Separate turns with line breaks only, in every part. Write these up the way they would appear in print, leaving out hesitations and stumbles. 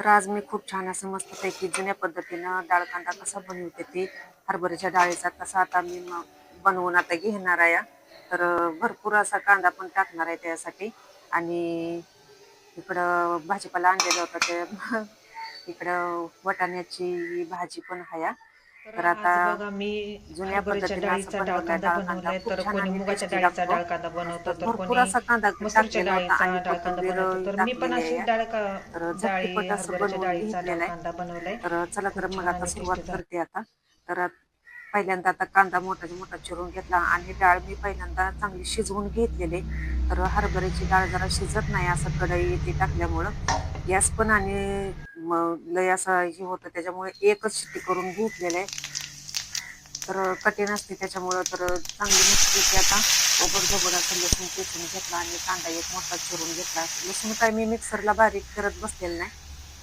तर आज मी खूप छान असं मस्तपैकी जुन्या पद्धतीनं डाळ कांदा कसा बनवते ते हरभऱ्याच्या डाळीचा तसा आता मी बनवून आता घेणार आहे. तर भरपूर असा कांदा पण टाकणार आहे त्यासाठी. आणि इकडं भाजीपाला आणलेला होता ते इकडं वाटाण्याची भाजी पण आहे.
तर
तर आता
आज बघा मी
जुन्या
हरभऱ्याच्या
पद्धतीनं असं
डाळीचा
बनवलाय
डाळकांदा
डाळ कांदा
बनवलाय, तर
खूप छान
कोणी
आणि
मुगाच्या
टेस्टी
डाळीचा
लागतो.
डाळकांदा बनवतं,
मस्तच
तर
भरपूर
कोणी
असा कांदा
मसूरच्या
टाकलेला होता
डाळीचा
आणि
डाळकांदा
कोथिंबीर
बनवतं. तर मी पण
टाकलेली
अशी
आहे. तर
डाळी
झटकीपट असं
हरभऱ्याच्या
बनवून
डाळीचा
घेतलेलं आहे.
डाळकांदा बनवलाय.
तर चला तर
खूप
मग
छान
आता
आणि टेस्टी
सुरुवात
झाला.
करते आता. तर पहिल्यांदा आता कांदा मोठाच्या मोठा चिरून घेतला आणि डाळ मी पहिल्यांदा चांगली शिजवून घेतलेली. तर हरभऱ्याची डाळ जरा शिजत नाही असं कढई ते टाकल्यामुळं गॅस पण आणि लय असं हे होतं त्याच्यामुळे एकच शिट्टी करून घेतलेलं आहे. तर कठीण असते त्याच्यामुळं तर चांगली मस्तपैकी आता ओबड असं लसूण चेचून घेतला आणि कांदा एक मोठा चिरून घेतला. लसूण काय मी मिक्सरला बारीक करत बसलेलं नाही.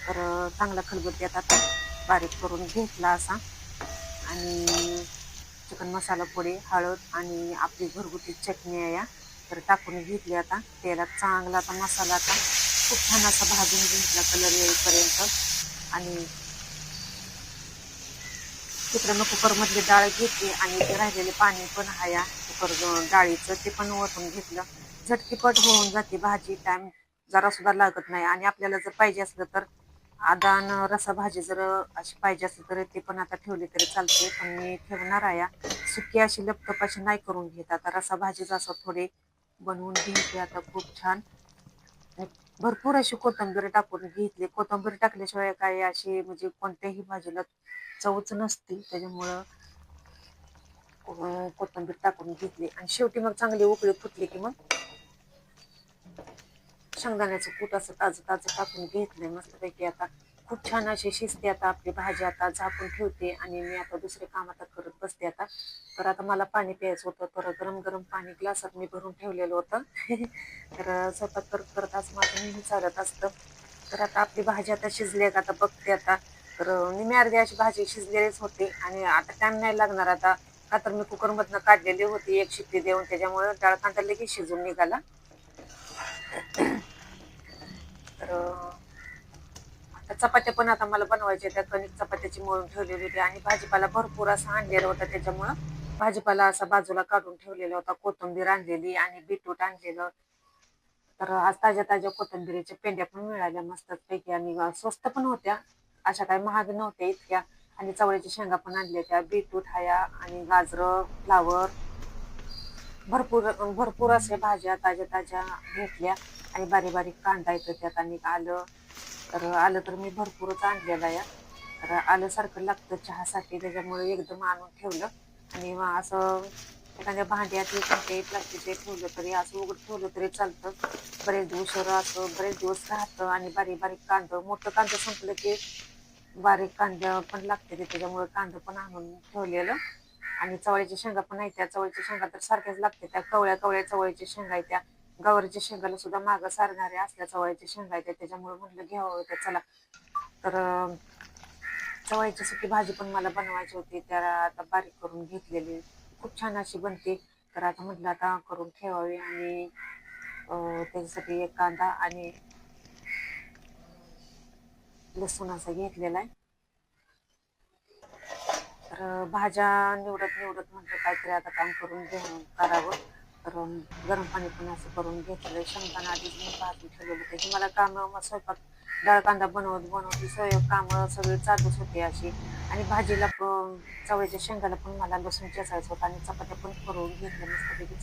तर चांगला खलबत्त्यात आता बारीक करून घेतला असा. आणि चिकन मसाला पोडी हळद आणि आपली घरगुती चटणी आहे तर टाकून घेतली. आता तेलात चांगला आता मसाला आता खूप छान असा भाजून घेतला कलर येईपर्यंत. आणि तिकडे मग कुकरमधली डाळ घेतली आणि ते राहिलेले पाणी पण आहे कुकर डाळीचं ते पण ओतून घेतलं. झटकीपट होऊन जाते भाजी, टाइम जरा सुद्धा लागत नाही. आणि आपल्याला जर पाहिजे असलं तर आदान रसा भाजी जर अशी पाहिजे असली तर ते पण आता ठेवली तरी चालते. पण मी ठेवणार आहे. सुकी अशी लपतप अशी नाही करून घेत आता, रसा भाजीच असं थोडे बनवून घेते आता खूप छान. भरपूर अशी कोथिंबीर टाकून घेतली. कोथिंबीर टाकल्याशिवाय काही अशी म्हणजे कोणत्याही भाजीला चवच नसते. त्याच्यामुळं कोथिंबीर टाकून घेतली आणि शेवटी मग चांगली उकळी फुटली की मग शेंगदाण्याचं कूट असं ताजं ताजं टाकून घेतलंय मस्तपैकी. आता खूप छान अशी शिजते आता आपली भाजी. आता झाकून ठेवते आणि मी आता दुसरे काम आता करत बसते आता. तर आता मला पाणी प्यायचं होतं तर गरम गरम पाणी ग्लासात मी भरून ठेवलेलं होतं. तर स्वयंपाक करत करत असं माझं नेहमी चालत असतं. तर आता आपली भाजी आता शिजली का आता बघते आता. तर निम्मी अर्धी अशी भाजी शिजलेलीच होती आणि आता टाइम नाही लागणार आता. का तर मी कुकरमधनं काढलेली होती एक शिट्टी देऊन, त्याच्यामुळे डाळ कांदा लगेच शिजून निघाला. तर आता चपात्या पण आता मला बनवायच्या, त्या कणिक चपात्याची मळून ठेवलेली होती आणि भाजीपाला भरपूर असा आणलेला होता त्याच्यामुळं भाजीपाला असा बाजूला काढून ठेवलेला होता. कोथिंबीर आणलेली आणि बीटरूट आणलेलं. तर आज ताज्या ताज्या कोथिंबीरीच्या पेंड्या पण मिळाल्या मस्तच पैकी आणि स्वस्त पण होत्या, अशा काही महाग नव्हत्या इतक्या. आणि चवळ्याच्या शेंगा पण आणल्या त्या, बीटरूट हाया आणि गाजरं, फ्लावर भरपूर भरपूर अशा भाज्या ताज्या ताज्या घेतल्या. आणि बारीक बारीक कांदा येतो त्यात आणि आलं. तर आलं तर मी भरपूरच आणलेलं आहे. तर आलं सारखं लागतं चहासाठी त्याच्यामुळे एकदम आणून ठेवलं. आणि मग असं एखाद्या भांड्यात कोणत्याही प्लास्टिकचे ठेवलं तरी असं उघड ठेवलं तरी चालतं. बरेच दिवस असं बरेच दिवस राहतं. आणि बारीक बारीक कांदा, मोठं कांदा संपलं की बारीक कांदा पण लागते ते, त्याच्यामुळे कांदा पण आणून ठेवलेलं. आणि चवळीच्या शेंगा पण आहेत, त्या चवळीच्या शेंगा तर सारख्याच लागते, त्या कवळ्या कवळ्या चवळीच्या शेंगा आहेत त्या. गवारीच्या शेंगाला सुद्धा मागं सारणाऱ्या असल्या चवळीच्या शेंगा आहेत त्याच्यामुळे म्हटलं घ्यावं होत्या चला. तर चवळीची सुकी भाजी पण मला बनवायची होती, त्याला आता बारीक करून घेतलेली खूप छान अशी बनते. तर आता म्हटलं आता करून ठेवावी. आणि त्याच्यासाठी एक कांदा आणि लसूण असा घेतलेला आहे. तर भाज्या निवडत निवडत म्हटलं काहीतरी आता काम करून करावं. तर गरम पाणी पण असं करून घेतलेलं. शेंगदाणा आधीच मी भाजून ठेवलेलं त्याची मला कामं स्वयंपाक डाळ कांदा बनवत बनवती कामं सगळी चालूच होते अशी. आणि भाजीला पण चवळीच्या शेंगाला पण मला लसूण चेचायचं होतं आणि चपात्या पण करून घेतल्या मस्तपैकी.